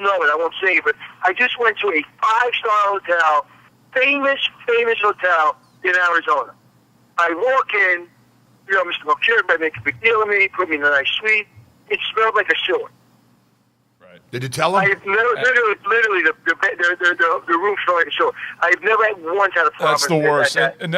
know it. I won't say it, but I just went to a 5-star hotel, famous hotel in Arizona. I walk in, Mr. Melchiorri make a big deal of me, put me in a nice suite. It smelled like a sewer. Right. Did you tell him? I've never, literally, the room smelled like a sewer. I've never once had a problem. That's the worst. And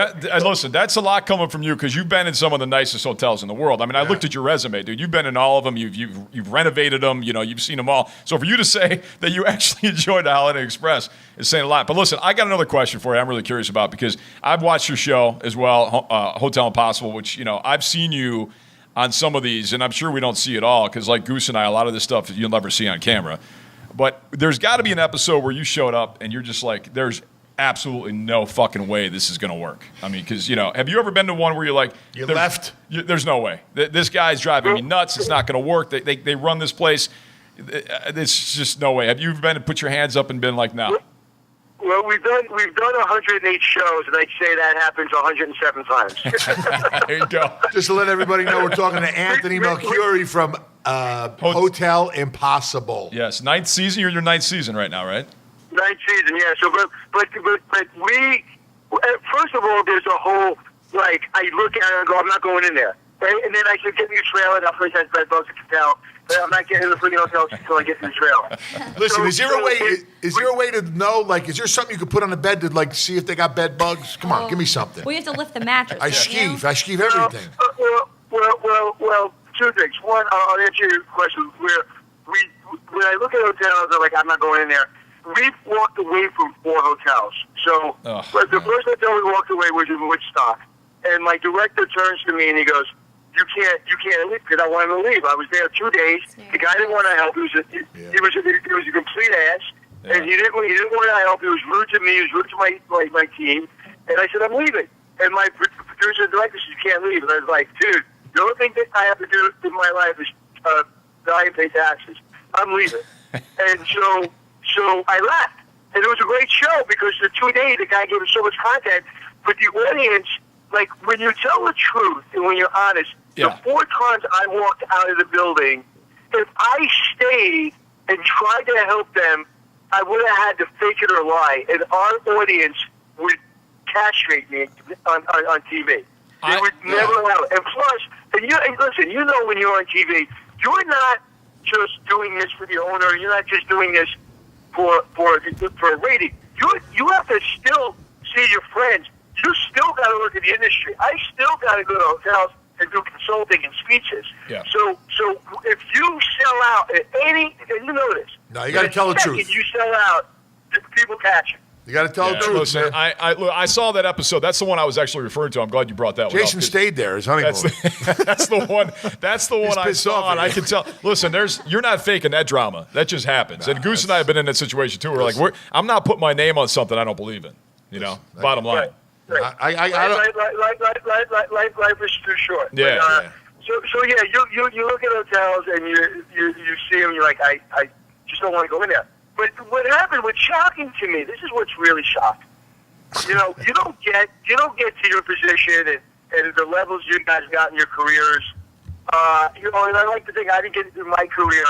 listen, that's a lot coming from you because you've been in some of the nicest hotels in the world. I mean, I looked at your resume, dude. You've been in all of them. You've renovated them. You've seen them all. So for you to say that you actually enjoyed the Holiday Express is saying a lot. But listen, I got another question for you I'm really curious about because I've watched your show as well, Hotel Impossible, which, I've seen you on some of these, and I'm sure we don't see it all because like Goose and I, a lot of this stuff you'll never see on camera. But there's got to be an episode where you showed up and you're just like, there's absolutely no fucking way this is going to work. I mean, because, have you ever been to one where you're like, you left? There's no way. This guy's driving me nuts. It's not going to work. They run this place. It's just no way. Have you been to put your hands up and been like, no? Well, we've done 108 shows, and I'd say that happens 107 times. There you go. Just to let everybody know, we're talking to Anthony Melchiorri from Hotel Impossible. Yes, 9th season. You're in your 9th season right now, right? 9th season, yeah. So, but we, first of all, there's a whole, like, I look at it and go, I'm not going in there. Right? And then I said, get me a trailer. That place has bed bugs, you can tell. But I'm not getting in the freaking hotel until I get to the trailer. Listen, is there a way to know, like, is there something you could put on the bed to, like, see if they got bed bugs? Come on, give me something. Well, you have to lift the mattress. I skeeve everything. Well, two things. One, I'll answer your question. When I look at hotels, I'm like, I'm not going in there. We've walked away from 4 hotels. So the first hotel we walked away was in Woodstock. And my director turns to me and he goes, You can't leave because I wanted to leave. I was there 2 days. The guy didn't want to help. He was a complete ass, and he didn't want to help. He was rude to me. He was rude to my team. And I said, I'm leaving. And my producer and director said, you can't leave. And I was like, dude, the only thing that I have to do in my life is die and pay taxes. I'm leaving. And so I left. And it was a great show because the 2 days the guy gave us so much content, but the audience, like when you tell the truth and when you're honest. The 4 times I walked out of the building, if I stayed and tried to help them, I would have had to fake it or lie, and our audience would castrate me on TV. They would never allow it. And plus, and listen, when you're on TV, you're not just doing this for the owner. You're not just doing this for a rating. You have to still see your friends. You still got to look at the industry. I still got to go to hotels and do consulting and speeches. Yeah. So if you sell out at any, and you know this. No, you got to tell the truth. You sell out, people catch you. You got to tell the truth. Listen, I saw that episode. That's the one I was actually referring to. I'm glad you brought that one up. Jason stayed there. His honeymoon. That's the one. That's the one I saw, and I can tell. Listen, you're not faking that drama. That just happens. And Goose and I have been in that situation too. We're like, I'm not putting my name on something I don't believe in. Bottom line. Life is too short. Yeah. So you look at hotels and you see them. You're like, I just don't want to go in there. But what happened? What's shocking to me? This is what's really shocking. You don't get to your position and the levels you guys got in your careers. And I like to think I didn't get into my career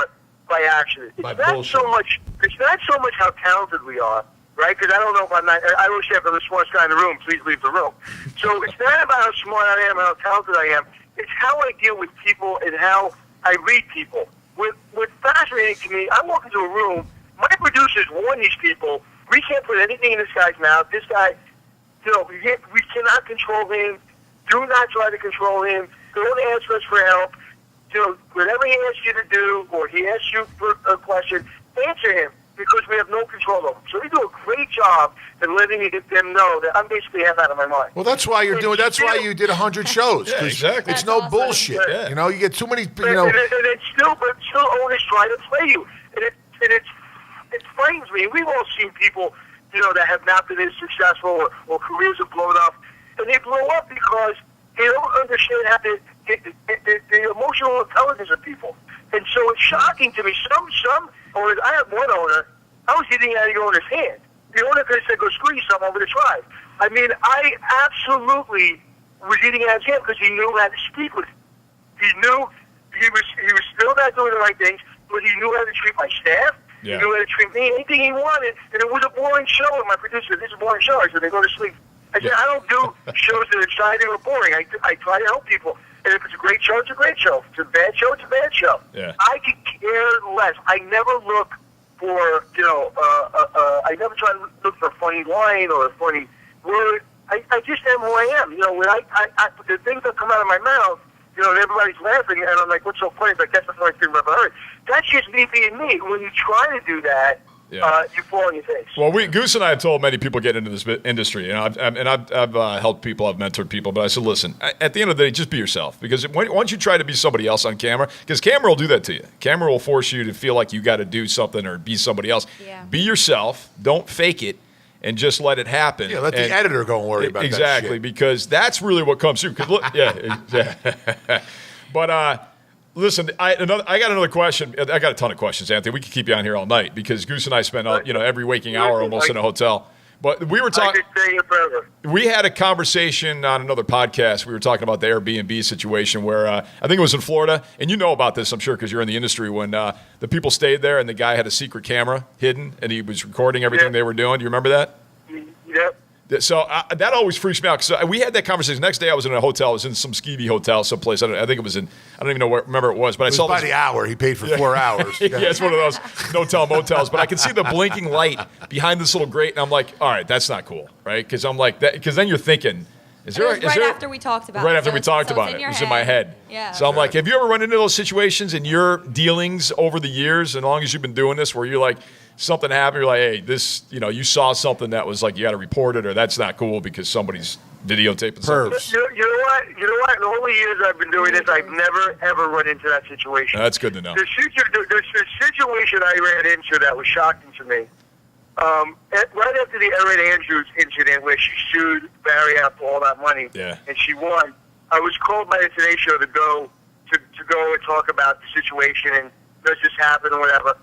by accident. It's not so much how talented we are. Right? Because I don't know if I always say if I'm the smartest guy in the room, please leave the room. So it's not about how smart I am and how talented I am. It's how I deal with people and how I read people. What's fascinating to me, I walk into a room, my producers warn these people, we can't put anything in this guy's mouth. This guy, we cannot control him. Do not try to control him. Don't ask us for help. Whatever he asks you to do or he asks you for a question, answer him. Because we have no control over them. So we do a great job in letting them know that I'm basically half out of my mind. Well, that's why that's why you did 100 shows. Yeah, exactly. It's no bullshit. Yeah. You get too many. And it's still owners try to play you, and it frightens me. We've all seen people, that have not been as successful or careers have blown up, and they blow up because they don't understand how the emotional intelligence of people. And so it's shocking to me. Some owners, I have one owner, I was eating out of the owner's hand. The owner could have said, go screw yourself, I'm going to try. I mean, I absolutely was eating out of his hand because he knew how to speak with him. He knew he was still not doing the right things, but he knew how to treat my staff. Yeah. He could let it treat me anything he wanted, and it was a boring show. And my producer, this is a boring show. I said, they go to sleep. I said, I don't do shows that are exciting or boring. I try to help people. And if it's a great show, it's a great show. If it's a bad show, it's a bad show. Yeah. I could care less. I never look for, I never try to look for a funny line or a funny word. I just am who I am. When the things that come out of my mouth, and everybody's laughing, and I'm like, what's so funny? But that's the funniest thing I've ever heard. That's just me being me. When you try to do that, you fall on your face. Well, Goose and I have told many people get into this industry, and I've helped people, I've mentored people, but I said, listen, at the end of the day, just be yourself, because once you try to be somebody else on camera, because camera will do that to you. Camera will force you to feel like you got to do something or be somebody else. Yeah. Be yourself. Don't fake it. And just let it happen. Yeah, let the editor go and worry about that shit. Exactly, because that's really what comes through. But listen, I got another question. I got a ton of questions, Anthony. We could keep you on here all night because Goose and I spend every waking hour almost in a hotel. But we were talking. We had a conversation on another podcast. We were talking about the Airbnb situation where I think it was in Florida, and you know about this, I'm sure, because you're in the industry. When the people stayed there, and the guy had a secret camera hidden, and he was recording everything they were doing. Do you remember that? Yep. So that always freaks me out. So we had that conversation. Next day, I was in a hotel. I was in some skeevy hotel, someplace. I think it was in. I don't even know remember it was, but I saw by the hour. He paid for 4 hours. Yeah, it's one of those no-tell motels. But I can see the blinking light behind this little grate, and I'm like, all right, that's not cool, right? Because I'm like that. Because then you're thinking, after we talked about it. Right after we talked about it. It was in my head. Yeah. So I'm like, have you ever run into those situations in your dealings over the years, and as long as you've been doing this, where you're like, something happened, you're like, hey, this, you saw something that was like, you got to report it, or that's not cool because somebody's videotaping something. You know what? In the whole years I've been doing this, I've never, ever run into that situation. That's good to know. The situation I ran into that was shocking to me. Right after the Erin Andrews incident where she sued Barry out for all that money, and she won, I was called by the Today Show to go and talk about the situation and does this happen or whatever.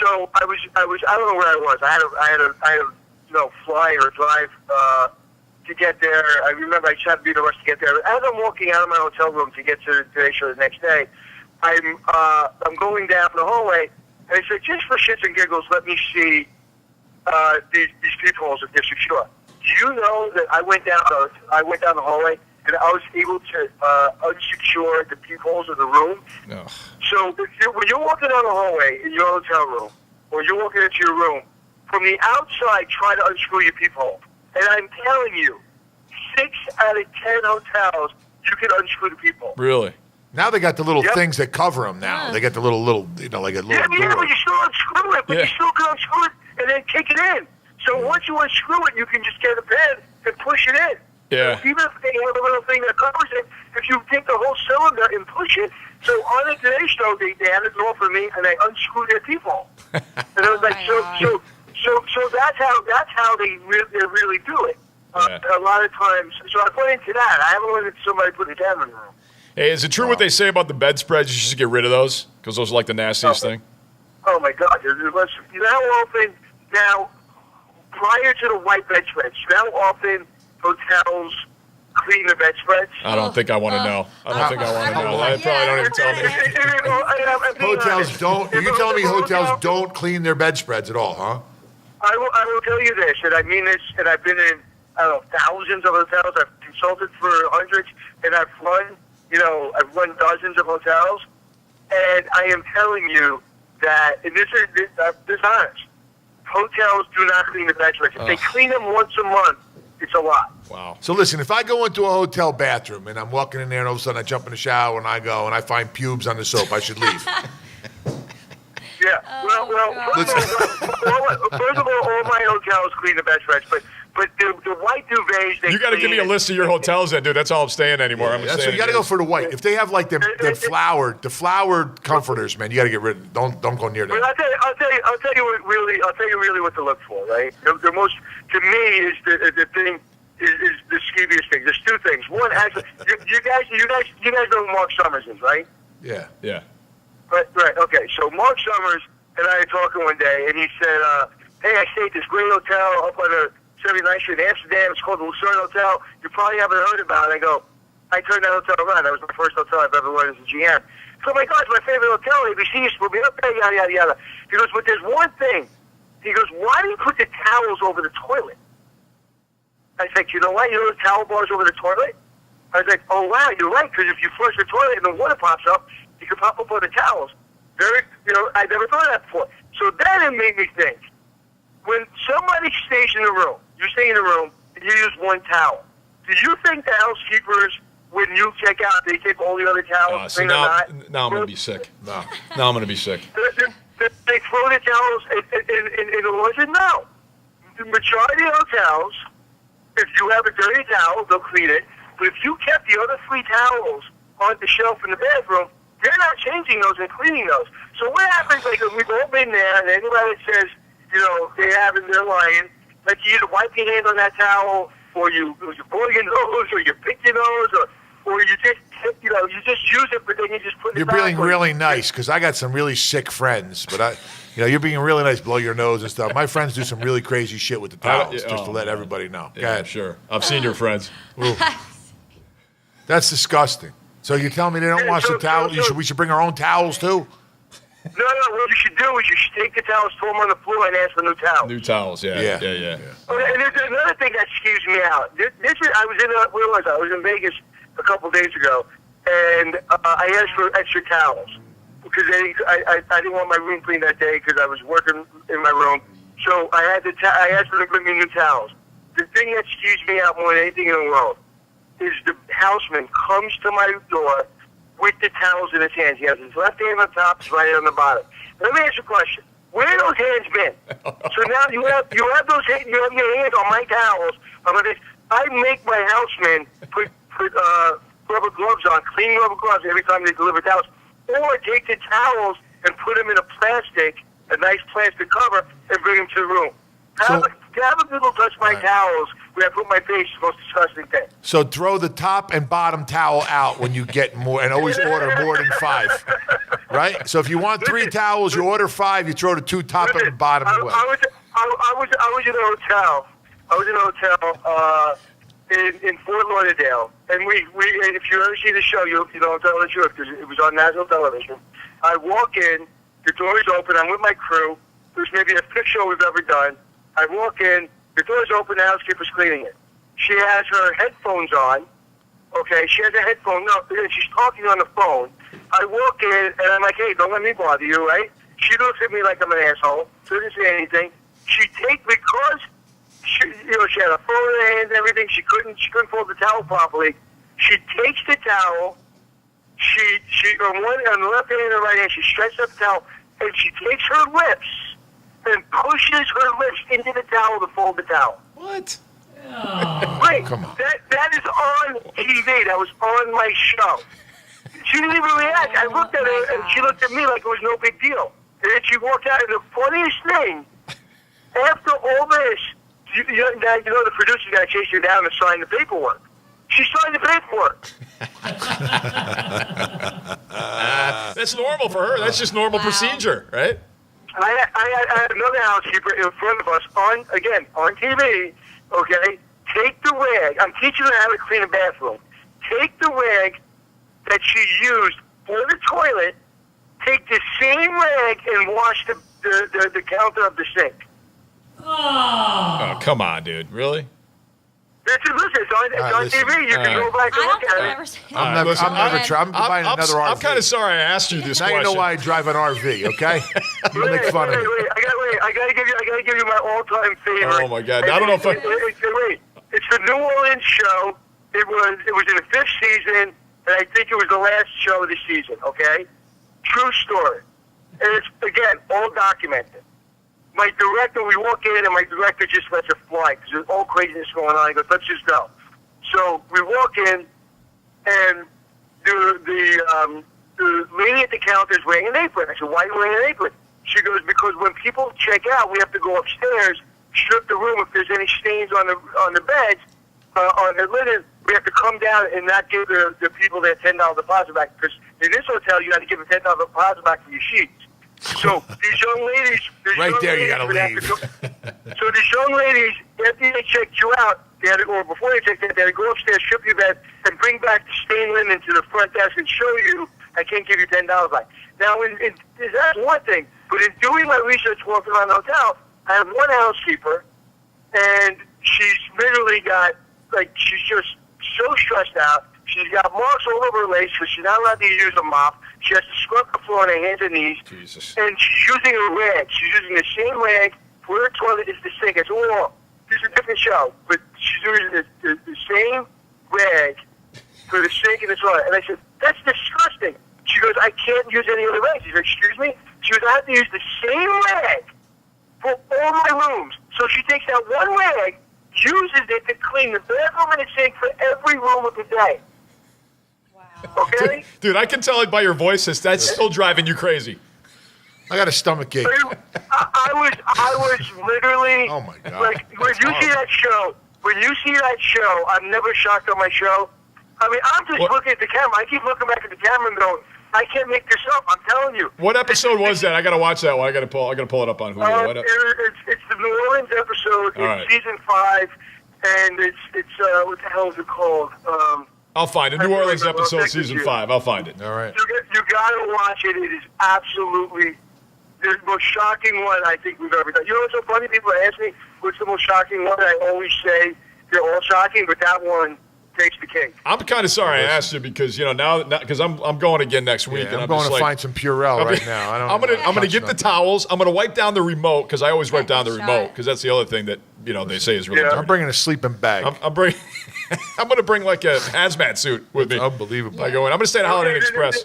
So I don't know where I was. I had a fly or drive to get there. I remember I just had to be in a rush to get there. As I'm walking out of my hotel room to get to the Today Show the next day, I'm going down the hallway, and I said, just for shits and giggles, let me see these peepholes if they're secure. Do you know that I went down the hallway and I was able to unsecure the peepholes of the room? Ugh. So when you're walking down the hallway in your hotel room, or you're walking into your room, from the outside, try to unscrew your peephole. And I'm telling you, 6 out of 10 hotels, you can unscrew the peephole. Really? Now they got the little things that cover them now. They got the little, like a little door. Yeah, but you still unscrew it, but you still can unscrew it and then kick it in. So once you unscrew it, you can just get a pen and push it in. Yeah. Even if they have a little thing that covers it, if you take the whole cylinder and push it, so on the Today Show, they had a door for me, and they unscrewed their peephole. And I was like, so that's how they really do it. A lot of times, so I put into that. I haven't run into somebody putting a camera in the room. Hey, is it true what they say about the bedspreads? You should get rid of those because those are like the nastiest thing. Oh my God! You know how often now, prior to the white bedspreads, you know how often hotels clean the bedspreads? I don't think I want to know. I don't think I want to know. I probably don't even tell me. Hotels don't. You're telling me hotels don't clean their bedspreads at all, huh? I will tell you this, and I mean this, and I've been in thousands of hotels. I've consulted for hundreds, and I've run dozens of hotels, and I am telling you that, and this is honest, hotels do not clean the bedspreads. If they clean them once a month, it's a lot. Wow. So listen, if I go into a hotel bathroom and I'm walking in there and all of a sudden I jump in the shower and I go and I find pubes on the soap, I should leave. Yeah. First of all, all my hotels clean the bedspreads, but the white duvets, you got to give me a list of your hotels, then, dude. That's all I'm staying anymore. So you got to go for the white. If they have like the flowered comforters, man, you got to get rid of. Don't go near them. I'll tell you really what to look for. Right. The most to me is the thing is the skeeviest thing. There's two things. One, actually, you guys know who Mark Summers is, right? Yeah. Yeah. Right. Okay. So Mark Summers and I were talking one day, and he said, "Hey, I stayed at this great hotel up on the 79th Street in Amsterdam. It's called the Lucerne Hotel. You probably haven't heard about it." I go, I turned that hotel around. That was my first hotel I've ever run as a GM. So I'm like, oh, it's my favorite hotel. ABC used to put me up there, yada, yada, yada. He goes, but there's one thing. He goes, why do you put the towels over the toilet? I was like, you know what? You know the towel bars over the toilet? I was like, oh, wow, you're right, because if you flush the toilet and the water pops up, you can pop up on the towels. I never thought of that before. So then it made me think. When somebody stays in the room, you stay in the room, and you use one towel. Do you think the housekeepers, when you check out, they take all the other towels? Now I'm going to be sick. Now I'm going to be sick. They throw the towels in the laundry? No. The majority of hotels, if you have a dirty towel, they'll clean it. But if you kept the other 3 towels on the shelf in the bathroom, they're not changing those and cleaning those. So what happens, like, we've all been there, and anybody that says, they're lying, like, you either wipe your hand on that towel, or you blow your nose, or you pick your nose, or you just use it, but then you just put it back. You're being really nice, because I got some really sick friends, but you're being really nice, blow your nose and stuff. My friends do some really crazy shit with the towels, just to let everybody know. Go ahead. Sure. I've seen your friends. That's disgusting. So you're telling me they don't wash the towels? We should bring our own towels, too? No, what you should do is you should take the towels, throw them on the floor, and ask for new towels. New towels, yeah. And there's another thing that skews me out. I was in Vegas a couple days ago, and I asked for extra towels because I didn't want my room cleaned that day because I was working in my room. So I asked them to bring me new towels. The thing that skews me out more than anything in the world is the houseman comes to my door with the towels in his hands. He has his left hand on top, his right hand on the bottom. Let me ask you a question. Where have those hands been? So now you have those hands, you have your hands on my towels. I make my housemen put rubber gloves on, clean rubber gloves every time they deliver towels, or take the towels and put them in a nice plastic cover, and bring them to the room. Have people touch my towels where I put my face is the most disgusting thing. So throw the top and bottom towel out when you get more, and always order more than 5. Right? So if you want 3 towels, you order 5, you throw the 2 top and bottom away. I was in a hotel. I was in a hotel in Fort Lauderdale, and if you ever see the show, you don't tell the truth because it was on national television. I walk in, the door is open. I'm with my crew. There's maybe the 5th show we've ever done. I walk in, the door's open, the housekeeper's cleaning it. She has her headphones on. Okay, she has a headphone. No, she's talking on the phone. I walk in, and I'm like, hey, don't let me bother you, right? She looks at me like I'm an asshole. She doesn't say anything. Because she had a phone in her hand and everything, she couldn't fold the towel properly. She takes the towel, she on the left hand and the right hand, she stretches up the towel, and she takes her lips and pushes her lips into the towel to fold the towel. What? Oh. Wait, come on. That is on TV. That was on my show. She didn't even react. I looked at her, and she looked at me like it was no big deal. And then she walked out, and the funniest thing, after all this, the producer's got to chase you down and sign the paperwork. She signed the paperwork. That's normal for her. That's just normal procedure, right? I had another housekeeper in front of us on TV, okay? Take the rag. I'm teaching her how to clean a bathroom. Take the rag that she used for the toilet, take the same rag and wash the counter of the sink. Oh, come on, dude. Really? Listen, it's on TV. You can go back and look at it. I'm buying another RV. I'm kind of sorry I asked you this question. Now you know why I drive an RV, okay? You make fun of me. I gotta give you my all-time favorite. Oh my God! I don't know if it's the New Orleans show. It was in the 5th season, and I think it was the last show of the season. Okay, true story, and it's again all documented. My director, we walk in, and my director just lets it fly because there's all craziness going on. He goes, "Let's just go." So we walk in, and the lady at the counter is wearing an apron. I said, "Why are you wearing an apron?" She goes, "Because when people check out, we have to go upstairs, strip the room. If there's any stains on the beds, on the linen, we have to come down and not give the people their $10 deposit back. Because in this hotel, you got to give a $10 deposit back for your sheets." So these young ladies, you got to leave. So these young ladies, after they checked you out, or before they checked you out, they had to go upstairs, strip your bed, and bring back the stained linen to the front desk and show you I can't give you $10 back. Now, that's one thing. But in doing my research walking around the hotel, I have one housekeeper, and she's literally got, she's just so stressed out. She's got marks all over her legs because she's not allowed to use a mop. She has to scrub the floor on her hands and knees. Jesus. And she's using a rag. She's using the same rag for her toilet as the sink. It's all, this is a different show, but she's using the same rag for the sink and the toilet. And I said, that's disgusting. She goes, I can't use any other rag. She said, excuse me? She goes, I have to use the same rag for all my rooms. So she takes that one rag, uses it to clean the bathroom and the sink for every room of the day. Wow. Okay? Dude, I can tell it by your voice. That's still driving you crazy. I got a stomach ache. I was literally. Oh my God. Like when you see that show, I'm never shocked on my show. I mean, I'm just looking at the camera. I keep looking back at the camera and going, I can't make this up. I'm telling you. What episode was that? I got to watch that one. I got to pull it up on Hulu. It's the New Orleans episode. It's season 5, and it's what the hell is it called? I'll find it. New Orleans episode, season 5. I'll find it. All right. You got to watch it. It is absolutely the most shocking one I think we've ever done. You know what's so funny? People ask me, what's the most shocking one? I always say they're all shocking, but that one takes the cake. I'm kind of sorry I asked you because because I'm going again next week, and I'm going to find some Purell right now. I'm gonna get the towels. I'm gonna wipe down the remote because I always wipe down the remote because that's the other thing that they say is really. Yeah. I'm bringing a sleeping bag. I'm bringing. I'm gonna bring like a hazmat suit with me. Unbelievable. I'm gonna stay at Holiday Inn Express.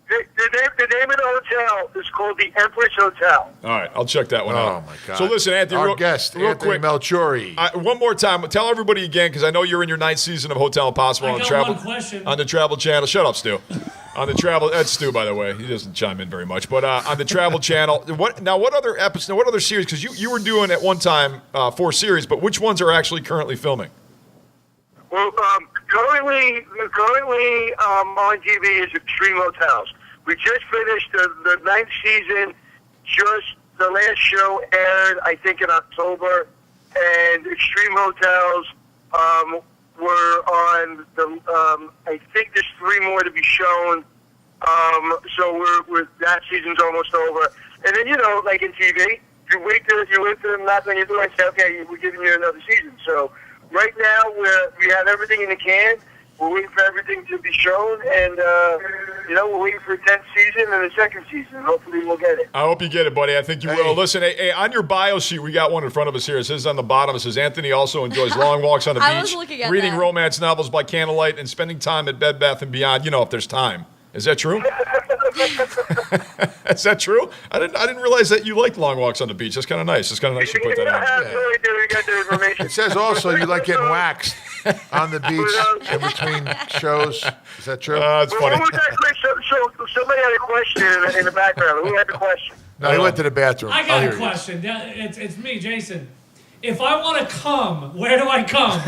The name of the hotel is called the Empress Hotel. All right, I'll check that one out. Oh, my God. So listen, Anthony, Our guest, real Anthony quick. Melchiorri. One more time, tell everybody again, because I know you're in your 9th season of Hotel Impossible on Travel. One question. On the Travel Channel. Shut up, Stu. On the Travel, that's Stu, by the way. He doesn't chime in very much. But on the Travel Channel, what other episode? What other series? Because you were doing at one time 4 series, but which ones are actually currently filming? Well, currently on TV is Extreme Hotels. We just finished the 9th season. Just the last show aired, I think, in October. And Extreme Hotels were on the. I think there's 3 more to be shown. So we're that season's almost over. And then like in TV, you wait till them knock on your door and say, okay, we're giving you another season. So right now we have everything in the can. We're waiting for everything to be shown, and we're waiting for a 10th season and a 2nd season. Hopefully, we'll get it. I hope you get it, buddy. I think you will. Listen, hey, on your bio sheet, we got one in front of us here. It says on the bottom, it says Anthony also enjoys long walks on the I was beach, looking at reading that. romance novels by candlelight, and spending time at Bed Bath & Beyond. If there's time. Is that true? Is that true? I didn't realize that you liked long walks on the beach. That's kind of nice. It's kind of nice you put that on. Absolutely, do. We got the information. It says also you like getting waxed on the beach in between shows. Is that true? It's funny. What was that question? So somebody had a question in the background. Who had the question? No, he went to the bathroom. I got a question. Yeah, it's me, Jason. If I want to come, where do I come?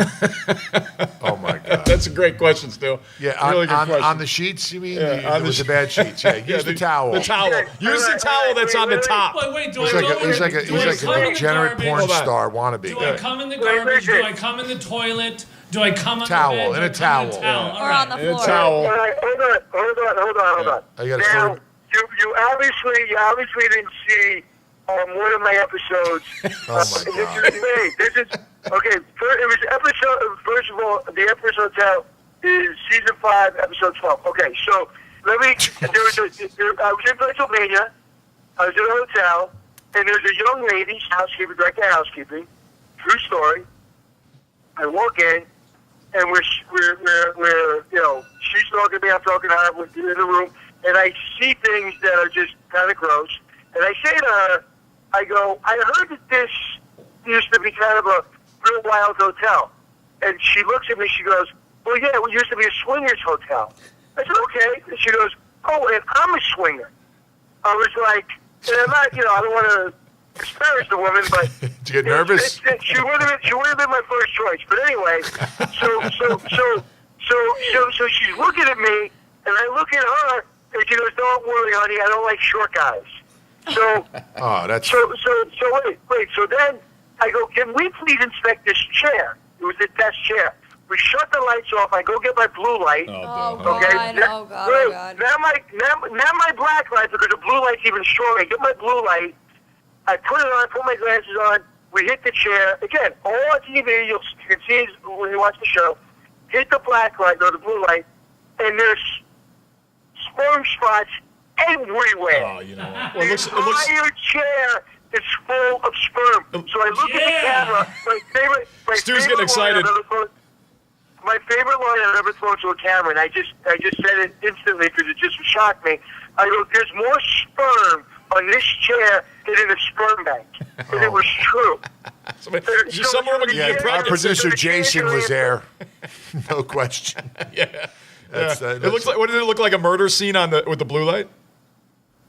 Oh my God. That's a great question, Stu. Yeah, really good question. on the sheets, you mean? Yeah, With the bad sheets. Yeah, use the towel. The towel. Use the towel that's on the top. Wait, do He's I like go he's like a degenerate porn Hold on. star wannabe. Do I come in the garbage? Do I come in the toilet? Do I come on Towel, the bed? in Do a I come in towel. All Or right. on the In a floor. towel. All right, hold on. I got a Now, story. you obviously didn't see one of my episodes. Oh my God. This is okay. It was episode. First of all, the Empress Hotel is season 5, episode 12. Okay, so let me. I was in Pennsylvania. I was in a hotel, and there's a young lady, housekeeper, director of housekeeping. True story. I walk in, and we're she's talking to me, I'm talking to her. We're in the room, and I see things that are just kind of gross. And I say to her, I go, I heard that this used to be kind of a real wild hotel. And she looks at me, she goes, well, yeah, it used to be a swingers hotel. I said, okay. And she goes, oh, and I'm a swinger. I was like, and I'm not, I don't want to disparage the woman, but Did you get nervous? she would have been my first choice. But anyway, so she's looking at me, and I look at her, and she goes, don't worry, honey, I don't like short guys. So, Oh, that's wait. So then I go, can we please inspect this chair? It was a desk chair. We shut the lights off. I go get my blue light. Oh, Okay. God. Oh, God. Oh, God. Now my black light, because the blue light's even stronger. I get my blue light. I put it on, put my glasses on. We hit the chair. Again, all on TV, you can see it when you watch the show. Hit the black light or the blue light, and there's sperm spots everywhere. Oh, you know what? The entire chair is full of sperm. So I look at the camera. Stu's getting excited. My favorite line I've ever thrown to a camera, and I just said it instantly because it just shocked me. I go, "There's more sperm on this chair than in a sperm bank," and it was true. Our producer Jason was there, no question. Yeah. It looks like. What did it look like? A murder scene with the blue light?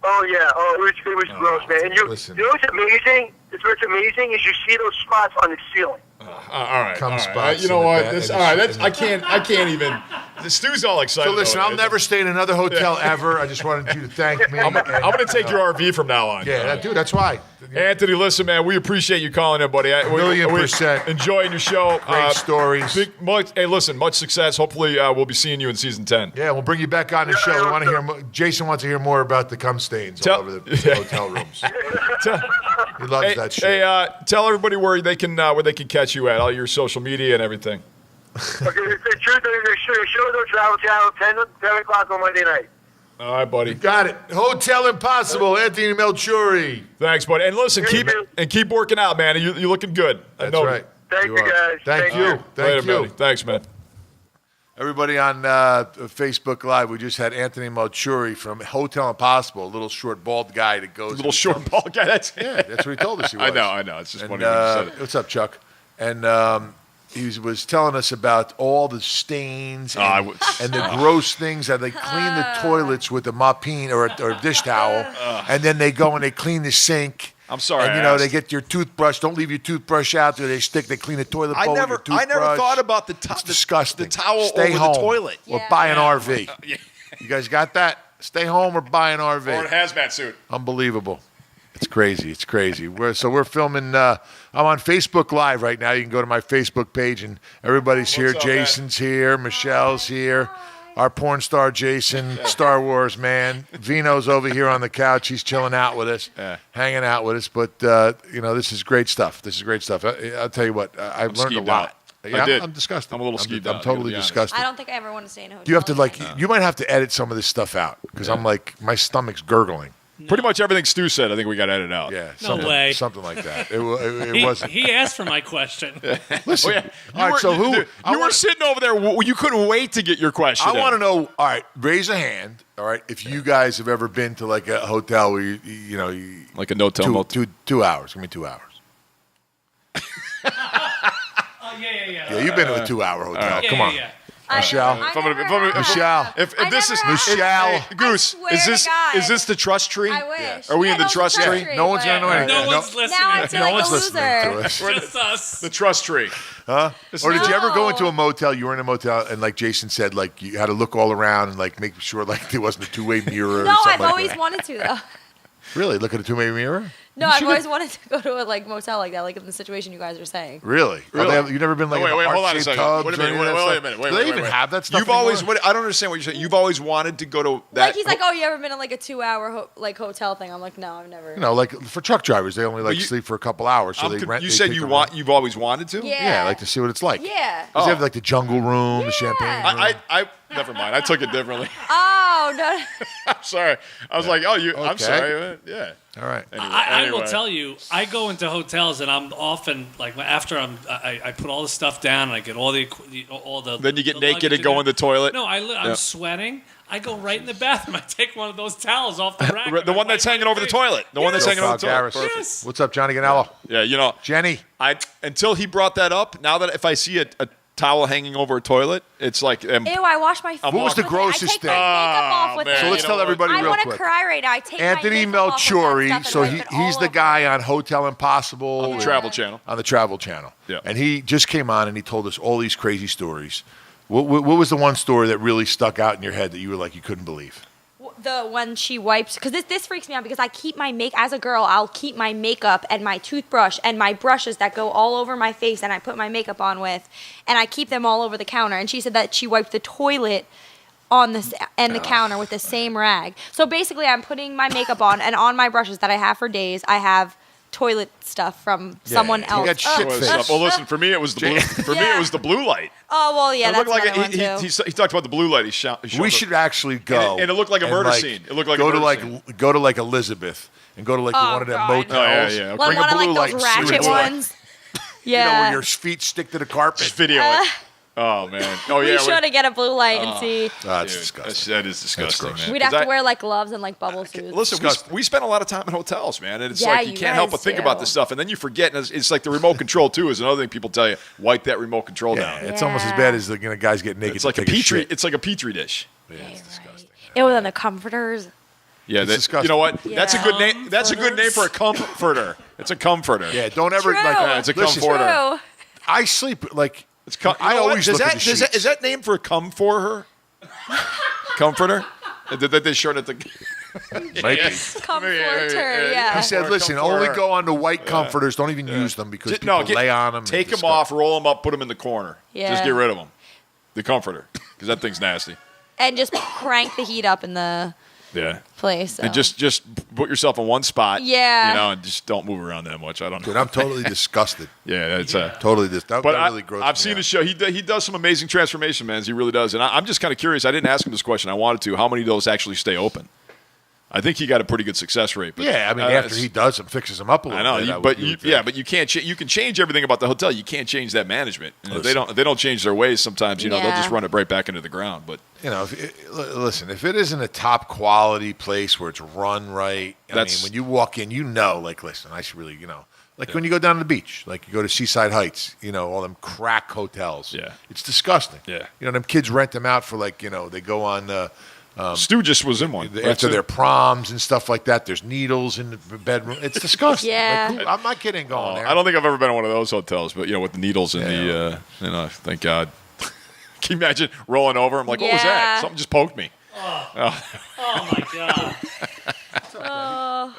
Oh yeah. Oh, it was gross, man. And you know what's amazing? What's amazing is you see those spots on the ceiling. All right. Spots you know what? I can't even. Stu's all excited. So listen, I'll never stay in another hotel ever. I just wanted you to thank me. I'm going to take your RV from now on. Yeah, dude, that's why. Anthony, listen, man, we appreciate you calling in, buddy. $1,000,000%. Enjoying your show. Great stories. Hey, listen, much success. Hopefully, we'll be seeing you in season 10. Yeah, we'll bring you back on the show. We want to hear. Jason wants to hear more about the cum stains all over the hotel rooms. He loves that shit. Hey, tell everybody where they can catch you at, all your social media and everything. Okay, the show on Travel Channel, 10 o'clock on Monday night. All right, buddy. Got it. Hotel Impossible, Anthony Melchiorri. Thanks, buddy. And listen, keep working out, man. You're looking good. That's right. Thank you, guys. Thank you. Thank you. Buddy. Thanks, man. Everybody on Facebook Live, we just had Anthony Melchiorri from Hotel Impossible, a little short bald guy that goes. Little short bald guy. That's what he told us he was. I know. It's just funny when you said it. What's up, Chuck? And he was telling us about all the stains and the gross things that they clean the toilets with a mopine or a dish towel, and then they go and they clean the sink. I'm sorry. And they get your toothbrush. Don't leave your toothbrush out there. They clean the toilet bowl with your toothbrush. I never thought about It's disgusting. The towel Stay over home the toilet. or buy an RV. You guys got that? Stay home or buy an RV. Or a hazmat suit. Unbelievable. It's crazy. We're filming. I'm on Facebook Live right now. You can go to my Facebook page, and everybody's here. Jason's here. Michelle's here. Our porn star Jason, Star Wars man. Vino's over here on the couch. He's chilling out with us, hanging out with us. But, this is great stuff. I'll tell you what. I've learned a lot. Yeah, I'm disgusted. I'm a little skeeved out. I'm totally disgusted. I don't think I ever want to stay in a hotel. You have to, you might have to edit some of this stuff out because I'm like, my stomach's gurgling. No. Pretty much everything Stu said, I think we got to edit out. Yeah, no way. Something like that. It wasn't. He asked for my question. Listen, all right, so you were sitting over there. You couldn't wait to get your question. I want to know. All right, raise a hand. All right, if you guys have ever been to like a hotel where you like a no-tell motel. 2 hours. Give me 2 hours. Yeah. You've been to a 2 hour hotel. Right. Come on. Yeah. Michelle. Michelle. If this is Michelle. Goose, is this the trust tree? I wish. Are we in the trust tree? No one's gonna know anything. No one's listening. Now I feel No like one's a listening to us. Just us. The trust tree. Huh? Or did you ever go into a No. motel? You were in a motel, and like Jason said, like you had to look all around and like make sure like there wasn't a two-way mirror. No, or something I've like always that. wanted to though. Really look at a two-way mirror. No, I've always wanted to go to a motel like that, like in the situation you guys are saying. Really? You've never been like in wait, the hold on a heart-shaped second. tubs Wait a or any minute. of that Wait a stuff? minute. Do they even have that stuff You've always. anymore? I don't understand what you're saying. You've always wanted to go to that. Like he's like, oh, you ever been in like a 2 hour hotel thing? I'm like, no, I've never. Like for truck drivers, they only sleep for a couple hours, so they rent. You said you've always wanted to. Yeah. Yeah, like to see what it's like. Yeah. Does they have like the jungle room, the champagne room? I never mind. I took it differently. Oh no. I'm sorry. I was like, oh, you. I'm Okay. sorry. Yeah. All right. Anyway, I will tell you, I go into hotels and I'm often like after I put all the stuff down and I get all the. Then you get the naked luggage and go in the toilet. No, I'm sweating. I go right in the bathroom. I take one of those towels off the rack. The one that's hanging over the toilet. The one that's hanging over the toilet. Perfect. Yes. What's up, Johnny Ganello? Yeah, Jenny. Until he brought that up. Now that if I see a towel hanging over a toilet, it's like. Ew, I wash my face. What was the with grossest it. I take thing? my makeup off with man. it. So let's tell everybody I real want quick. to cry right now. I take Anthony my makeup off with that Melchiorri, stuff and so wipe it he's all the over. guy on Hotel Impossible. On the Travel Channel. On the Travel Channel. Yeah. And he just came on and he told us all these crazy stories. What was the one story that really stuck out in your head that you were like, you couldn't believe? when she wipes, because this freaks me out because I keep my as a girl, I'll keep my makeup and my toothbrush and my brushes that go all over my face and I put my makeup on with, and I keep them all over the counter. And she said that she wiped the toilet on the counter with the same rag. So basically, I'm putting my makeup on, and on my brushes that I have for days, I have toilet stuff from someone else. You got shit face. Well, listen, for me it was the blue. For me it was the blue light. Oh well, yeah, It that's looked like another one too. he talked about the blue light. He showed We should actually go. and it looked like a murder scene. It looked like go a to murder like scene. go to like Elizabeth and go to like one of them God. motels. Oh, yeah. One, Bring one a of blue like light. those and see what ratchet it's like. ones. You know, Yeah. where your feet stick to the carpet. Just video it. Oh man. Oh yeah. we should have get a blue light and see. That's Dude, disgusting. that is disgusting, gross. man. We'd have 'Cause to wear like gloves and like bubble suits. Listen, we spend a lot of time in hotels, man, and it's Yeah, like you you can't help guys but think do. about this stuff, and then you forget. And it's like the remote control too is another thing people tell you. Wipe that remote control Yeah, down. it's almost as bad as the guys get naked. It's like to a take petri. shit. It's like a petri dish. Yeah, it's disgusting. It was on the comforters. Yeah, It's disgusting. you know what? Yeah. That's a good name. That's a good name for a comforter. It's a comforter. Yeah, don't ever True. like. it's a listen, comforter. True. I sleep like. It's I always look at the sheets. Is that name for a cum for her? Comforter? Did they shorten it to? Might be. Comforter, yeah. He said, "Listen, only go on the white comforters. Don't even use them because people lay on them. Take them off, roll them up, put them in the corner. Yeah. Just get rid of them. The comforter, because that thing's nasty. And just crank the heat up in the Yeah. place. So. And just put yourself in one spot. Yeah. You know, and just don't move around that much. I don't know. Dude, I'm totally disgusted. Yeah, it's Totally disgusted. But That really grosses I've me seen out. his show. He does some amazing transformation, man. He really does. And I'm just kind of curious. I didn't ask him this question. I wanted to. How many of those actually stay open? I think he got a pretty good success rate. But, Yeah, I mean, after he does them, fixes them up a I little know, bit. but you can't. You can change everything about the hotel. You can't change that management. And if they don't change their ways. Sometimes they'll just run it right back into the ground. But You know, listen, if it isn't a top quality place where it's run right, I mean, when you walk in, like, listen, I should really, like when you go down to the beach, like you go to Seaside Heights, all them crack hotels. Yeah. It's disgusting. Yeah. Them kids rent them out for like, they go on Stu just was in one after their proms and stuff like that. There's needles in the bedroom. It's disgusting. Yeah. Like, my kid ain't going there. I don't think I've ever been in one of those hotels, but with the needles and thank God. Can you imagine rolling over? I'm like, what was that? Yeah. Something just poked me. Oh my God.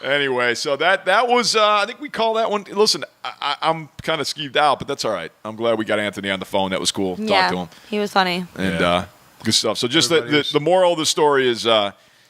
Anyway, so that was I think we call that one. Listen, I'm kind of skeeved out, but that's all right. I'm glad we got Anthony on the phone. That was cool. Talk to him. He was funny. And good stuff. So just the moral of the story is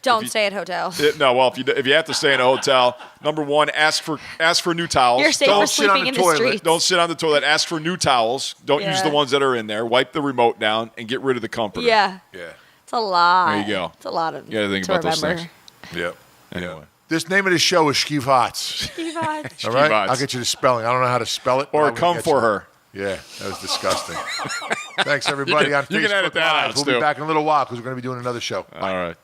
Don't stay at hotels. If you have to stay in a hotel, number one, ask for new towels. You're safe for sleeping in the streets. Don't sit on the toilet. Ask for new towels. Don't use the Yeah. ones that are in there. Wipe the remote down and get rid of the comforter. Yeah. Yeah. It's a lot. There you go. It's a lot of You gotta think to about those remember. things. Yep. Anyway. This name of the show is Skeeve Hots. All right? Hots. I'll get you the spelling. I don't know how to spell it. but Or I'm gonna come get for you. her. Yeah, that was disgusting. Thanks, everybody, on You can Facebook edit that Live. out, We'll Stu. be back in a little while because we're going to be doing another show. All right.